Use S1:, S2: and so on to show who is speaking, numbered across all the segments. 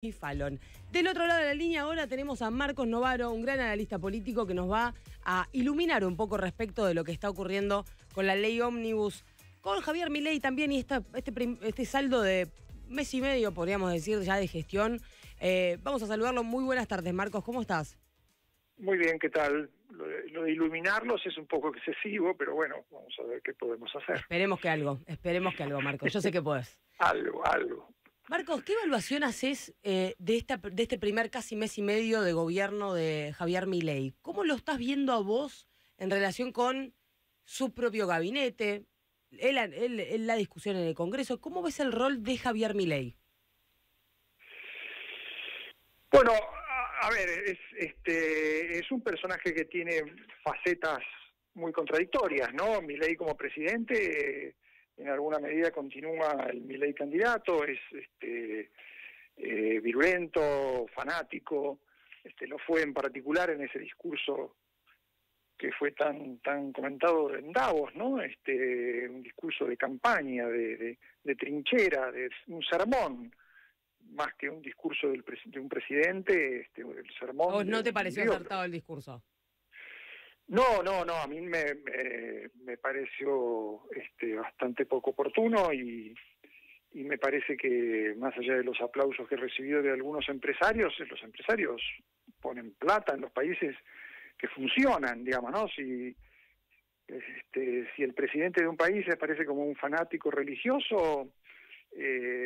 S1: y Fallon. Del otro lado de la línea ahora tenemos a Marcos Novaro, un gran analista político que nos va a iluminar un poco respecto de lo que está ocurriendo con la ley ómnibus, con Javier Milei también y este saldo de mes y medio, podríamos decir, ya de gestión. Vamos a saludarlo. Muy buenas tardes, Marcos, ¿cómo estás?
S2: Muy bien, ¿qué tal? Lo de iluminarlos es un poco excesivo, pero bueno, vamos a ver qué podemos hacer.
S1: Esperemos que algo, Marcos. Yo sé que podés.
S2: Algo.
S1: Marcos, ¿qué evaluación haces de este primer casi mes y medio de gobierno de Javier Milei? ¿Cómo lo estás viendo a vos en relación con su propio gabinete, la discusión en el Congreso? ¿Cómo ves el rol de Javier Milei?
S2: Bueno, a ver, es un personaje que tiene facetas muy contradictorias, ¿no? Milei como presidente, en alguna medida continúa el Milei candidato, es virulento, fanático, lo fue en particular en ese discurso que fue tan comentado en Davos, ¿no? Un discurso de campaña, de trinchera, de un sermón, más que un discurso de un presidente, el sermón.
S1: ¿A vos no te pareció acertado el discurso?
S2: No, a mí me pareció bastante poco oportuno y me parece que más allá de los aplausos que he recibido de algunos empresarios, los empresarios ponen plata en los países que funcionan, digamos, ¿no? Si el presidente de un país se parece como un fanático religioso,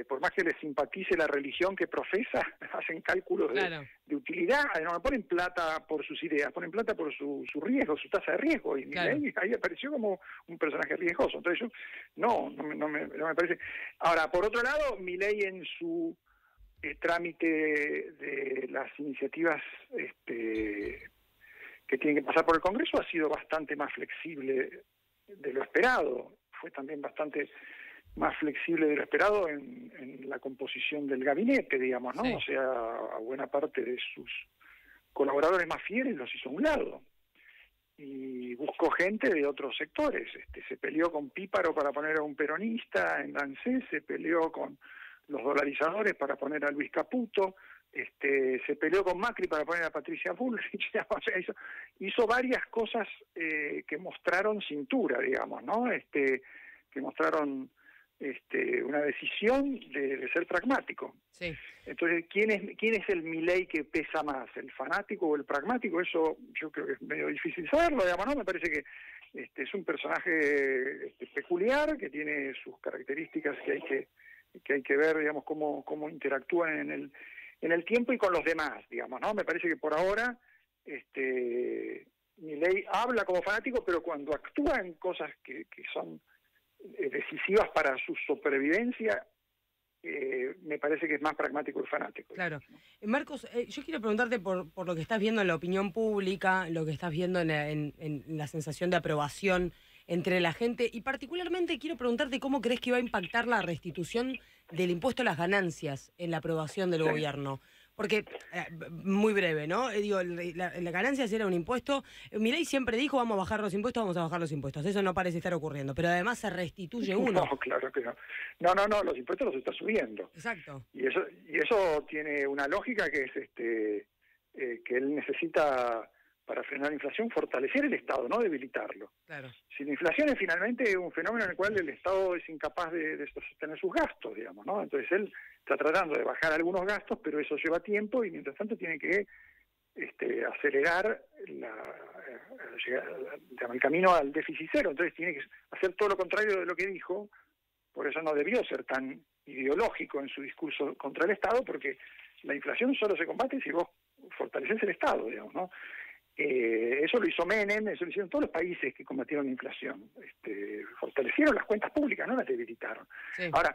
S2: por más que les simpatice la religión que profesa, hacen cálculos de utilidad, no ponen plata por sus ideas, ponen plata por su riesgo, su tasa de riesgo, y ahí apareció como un personaje riesgoso. Entonces yo, no me parece. Ahora, por otro lado, Milei en su trámite de las iniciativas que tienen que pasar por el Congreso ha sido bastante más flexible de lo esperado, fue también bastante más flexible de lo esperado en la composición del gabinete, digamos, ¿no? Sí. O sea, a buena parte de sus colaboradores más fieles los hizo a un lado y buscó gente de otros sectores. Se peleó con Píparo para poner a un peronista en ANSES, se peleó con los dolarizadores para poner a Luis Caputo, se peleó con Macri para poner a Patricia Bullrich. O sea, hizo varias cosas que mostraron cintura, digamos, ¿no? Que mostraron una decisión de ser pragmático. Sí. Entonces, ¿quién es el Milei que pesa más? ¿El fanático o el pragmático? Eso yo creo que es medio difícil saberlo, digamos, ¿no? Me parece que es un personaje peculiar, que tiene sus características que hay que ver, digamos, cómo interactúan en el tiempo y con los demás, digamos, ¿no? Me parece que por ahora Milei habla como fanático, pero cuando actúa en cosas que son decisivas para su supervivencia, me parece que es más pragmático y fanático.
S1: Claro. Marcos, yo quiero preguntarte por lo que estás viendo en la opinión pública, lo que estás viendo en la sensación de aprobación entre la gente, y particularmente quiero preguntarte cómo crees que va a impactar la restitución del impuesto a las ganancias en la aprobación del gobierno. Porque, muy breve, ¿no? La ganancias era un impuesto. Milei siempre dijo, vamos a bajar los impuestos, vamos a bajar los impuestos. Eso no parece estar ocurriendo, pero además se restituye uno.
S2: No, claro que no. No, los impuestos los está subiendo.
S1: Exacto.
S2: Y eso tiene una lógica que es que él necesita, para frenar la inflación, fortalecer el Estado, no debilitarlo.
S1: Claro.
S2: Si la inflación es finalmente un fenómeno en el cual el Estado es incapaz de sostener sus gastos, digamos, ¿no? Entonces él está tratando de bajar algunos gastos, pero eso lleva tiempo y mientras tanto tiene que acelerar el camino al déficit cero. Entonces tiene que hacer todo lo contrario de lo que dijo. Por eso no debió ser tan ideológico en su discurso contra el Estado, porque la inflación solo se combate si vos fortaleces el Estado, digamos, ¿no? Eso lo hizo Menem, eso lo hicieron todos los países que combatieron la inflación. Fortalecieron las cuentas públicas, no las debilitaron. Sí. Ahora,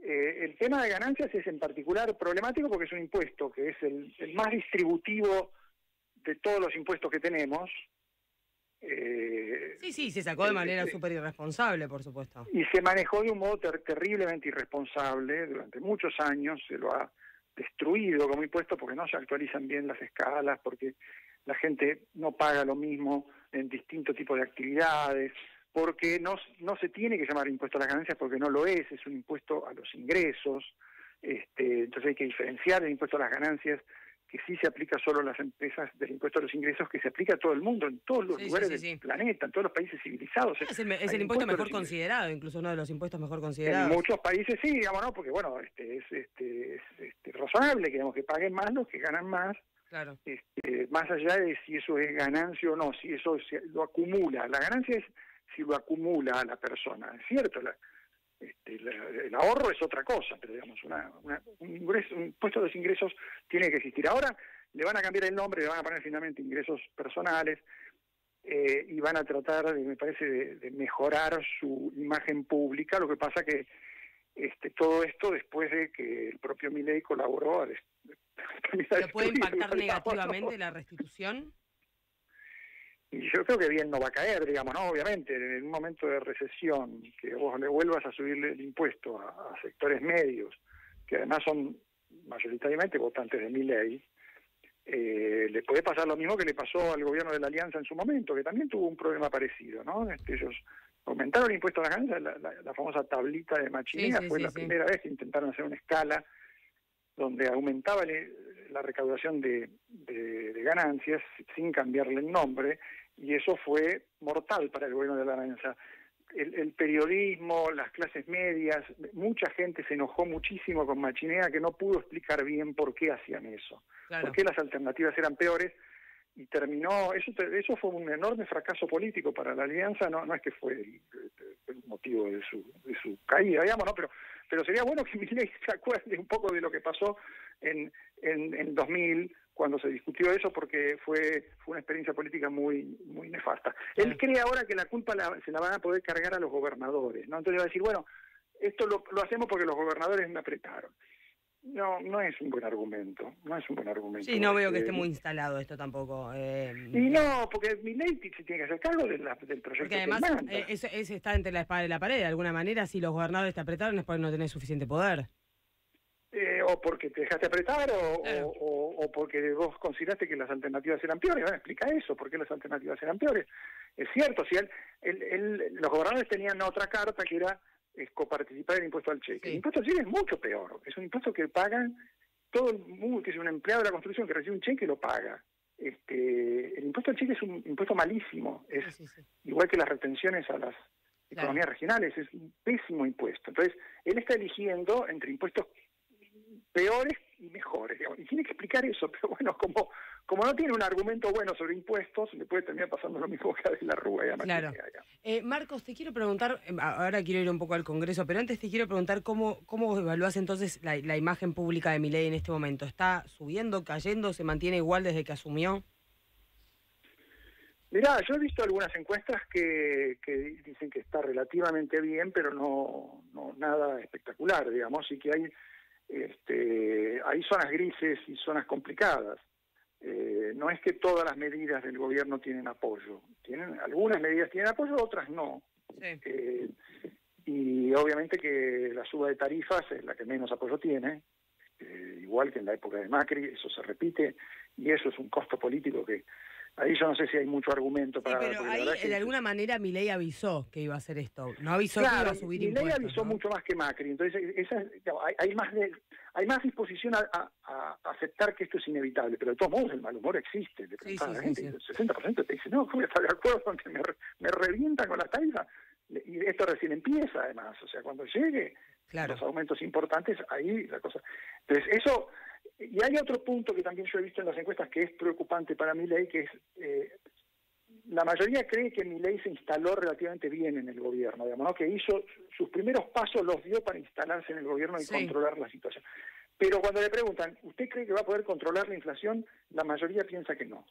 S2: el tema de ganancias es en particular problemático porque es un impuesto que es el más distributivo de todos los impuestos que tenemos.
S1: Sí, se sacó de manera súper irresponsable, por supuesto.
S2: Y se manejó de un modo terriblemente irresponsable durante muchos años, se lo ha destruido como impuesto porque no se actualizan bien las escalas, porque la gente no paga lo mismo en distintos tipos de actividades, porque no se tiene que llamar impuesto a las ganancias porque no lo es un impuesto a los ingresos. Entonces hay que diferenciar el impuesto a las ganancias, que sí se aplica solo a las empresas, del impuesto a los ingresos, que se aplica a todo el mundo, en todos los lugares del planeta, en todos los países civilizados.
S1: Es el impuesto mejor considerado, incluso uno de los impuestos mejor considerados.
S2: En muchos países sí, digamos, ¿no? Porque, bueno, es razonable que, digamos, que paguen más los que ganan más,
S1: claro.
S2: Más allá de si eso es ganancia o no, si eso lo acumula. La ganancia es si lo acumula a la persona, es cierto, el ahorro es otra cosa, pero digamos, un impuesto a los ingresos tiene que existir. Ahora le van a cambiar el nombre, le van a poner finalmente ingresos personales, y van a tratar, me parece, de mejorar su imagen pública. Lo que pasa que todo esto después de que el propio Milei colaboró.
S1: ¿Pero puede impactar negativamente la restitución?
S2: Y yo creo que bien no va a caer, digamos, ¿no? Obviamente, en un momento de recesión, que vos le vuelvas a subirle el impuesto a sectores medios, que además son mayoritariamente votantes de Milei, le puede pasar lo mismo que le pasó al gobierno de la Alianza en su momento, que también tuvo un problema parecido, ¿no? Ellos aumentaron el impuesto a las ganancias, la famosa tablita de Machinea, fue la primera vez que intentaron hacer una escala donde aumentaba la recaudación de ganancias sin cambiarle el nombre, y eso fue mortal para el gobierno de la Alianza. El periodismo, las clases medias, mucha gente se enojó muchísimo con Machinea, que no pudo explicar bien por qué hacían eso, por qué las alternativas eran peores, y terminó, eso fue un enorme fracaso político para la Alianza. No es que fue el motivo de su caída, digamos, ¿no? Pero sería bueno que Milei se acuerde un poco de lo que pasó en 2000, cuando se discutió eso, porque fue una experiencia política muy nefasta. Él cree ahora que la culpa se la van a poder cargar a los gobernadores, ¿no? Entonces va a decir, bueno, esto lo hacemos porque los gobernadores me apretaron. No es un buen argumento,
S1: Sí, no veo que esté muy instalado esto tampoco.
S2: Y no, porque Milei se tiene que hacer cargo del proyecto.
S1: Porque además está entre la espada y la pared, de alguna manera. Si los gobernadores te apretaron es porque no tenés suficiente poder.
S2: O porque te dejaste apretar, o porque vos consideraste que las alternativas eran peores. Bueno, explica eso, ¿por qué las alternativas eran peores? Es cierto, si los gobernadores tenían otra carta que era coparticipar en el impuesto al cheque. Sí. El impuesto al cheque es mucho peor, es un impuesto que pagan todo el mundo, que es un empleado de la construcción que recibe un cheque lo paga. El impuesto al cheque es un impuesto malísimo, es igual que las retenciones a las economías regionales, es un pésimo impuesto. Entonces, él está eligiendo entre impuestos peores y mejores, digamos, y tiene que explicar eso, pero bueno, como no tiene un argumento bueno sobre impuestos, le puede terminar pasando lo mismo que a De la Rúa y a Machinea.
S1: Claro. Marcos, te quiero preguntar, ahora quiero ir un poco al Congreso, pero antes te quiero preguntar cómo evaluás entonces la imagen pública de Milei en este momento. ¿Está subiendo, cayendo, se mantiene igual desde que asumió?
S2: Mirá, yo he visto algunas encuestas que dicen que está relativamente bien, pero no nada espectacular, digamos, y que hay zonas grises y zonas complicadas. No es que todas las medidas del gobierno tienen apoyo. Algunas medidas tienen apoyo, otras no. Sí. Y obviamente que la suba de tarifas es la que menos apoyo tiene, igual que en la época de Macri, eso se repite, y eso es un costo político que ahí yo no sé si hay mucho argumento para...
S1: Sí, pero ahí de alguna manera Milei avisó que iba a hacer esto, no avisó que iba a subir impuestos.
S2: Milei avisó mucho más que Macri, entonces hay más disposición a aceptar que esto es inevitable, pero de todos modos el mal humor existe. El 60% te dice, no, ¿cómo estar de acuerdo con que me revientan con las tarifas? Y esto recién empieza, además, o sea, cuando llegue los aumentos importantes, ahí la cosa... Entonces eso... Y hay otro punto que también yo he visto en las encuestas que es preocupante para Milei, que es la mayoría cree que Milei se instaló relativamente bien en el gobierno, digamos, ¿no? Que hizo sus primeros pasos, los dio para instalarse en el gobierno y controlar la situación. Pero cuando le preguntan, ¿usted cree que va a poder controlar la inflación? La mayoría piensa que no.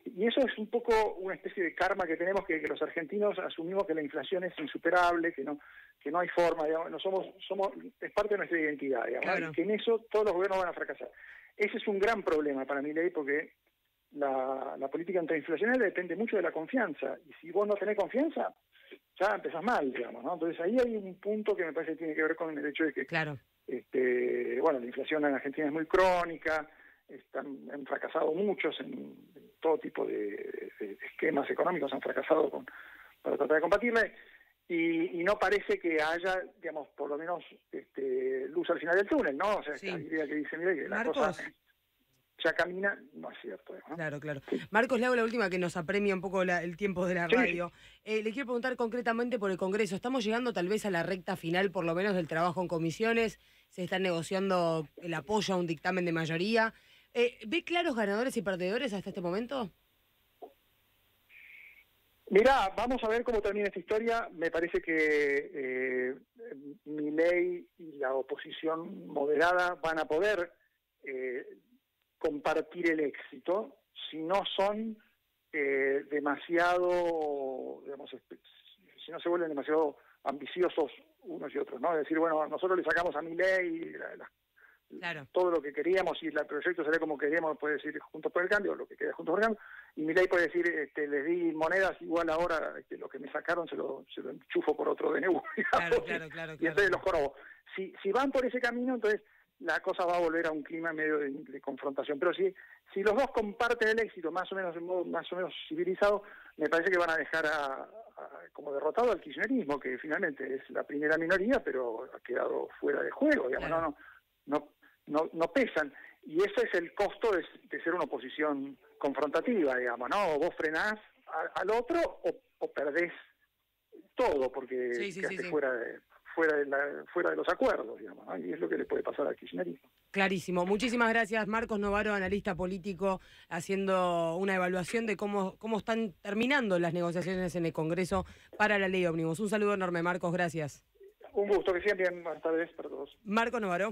S2: Y eso es un poco una especie de karma que tenemos, que los argentinos asumimos que la inflación es insuperable, que no hay forma, digamos, es parte de nuestra identidad, digamos, y que en eso todos los gobiernos van a fracasar. Ese es un gran problema para Milei, porque la política antiinflacionaria depende mucho de la confianza, y si vos no tenés confianza, ya empezás mal, digamos, ¿no? Entonces ahí hay un punto que me parece que tiene que ver con el hecho de que la inflación en Argentina es muy crónica, han fracasado muchos en todo tipo de esquemas económicos, han fracasado para tratar de combatirla, y no parece que haya, digamos, por lo menos luz al final del túnel, ¿no? O sea,
S1: Sí.
S2: esta idea que dice, mire, que
S1: Marcos,
S2: la cosa ya camina, no es cierto, ¿no?
S1: Claro, claro. Marcos, le hago la última que nos apremia un poco el tiempo de la
S2: Sí.
S1: radio. Le quiero preguntar concretamente por el Congreso. Estamos llegando tal vez a la recta final, por lo menos, del trabajo en comisiones. Se está negociando el apoyo a un dictamen de mayoría. ¿Ve claros ganadores y perdedores hasta este momento?
S2: Mirá, vamos a ver cómo termina esta historia. Me parece que Milei y la oposición moderada van a poder compartir el éxito si no son demasiado, digamos, si no se vuelven demasiado ambiciosos unos y otros, ¿no? Es decir, bueno, nosotros le sacamos a Milei
S1: Claro.
S2: todo lo que queríamos y el proyecto sale como queríamos, puede decir Juntos por el Cambio, lo que queda Juntos por el Cambio, y Milei puede decir, les di monedas, igual ahora lo que me sacaron se lo enchufo por otro DNU,
S1: Claro.
S2: y entonces los jorobo. Si van por ese camino, entonces la cosa va a volver a un clima medio de confrontación. Pero si los dos comparten el éxito más o menos en modo más o menos civilizado, me parece que van a dejar como derrotado al kirchnerismo, que finalmente es la primera minoría, pero ha quedado fuera de juego, digamos,
S1: Claro.
S2: no pesan. Y ese es el costo de ser una oposición confrontativa, digamos, ¿no? O vos frenás al otro o perdés todo, porque quedaste fuera de los acuerdos, digamos, ¿no? Y es lo que le puede pasar al kirchnerismo.
S1: Clarísimo. Muchísimas gracias, Marcos Novaro, analista político, haciendo una evaluación de cómo están terminando las negociaciones en el Congreso para la ley ómnibus. Un saludo enorme, Marcos, gracias.
S2: Un gusto, que sigan bien. Buenas tardes para todos.
S1: Marcos Novaro.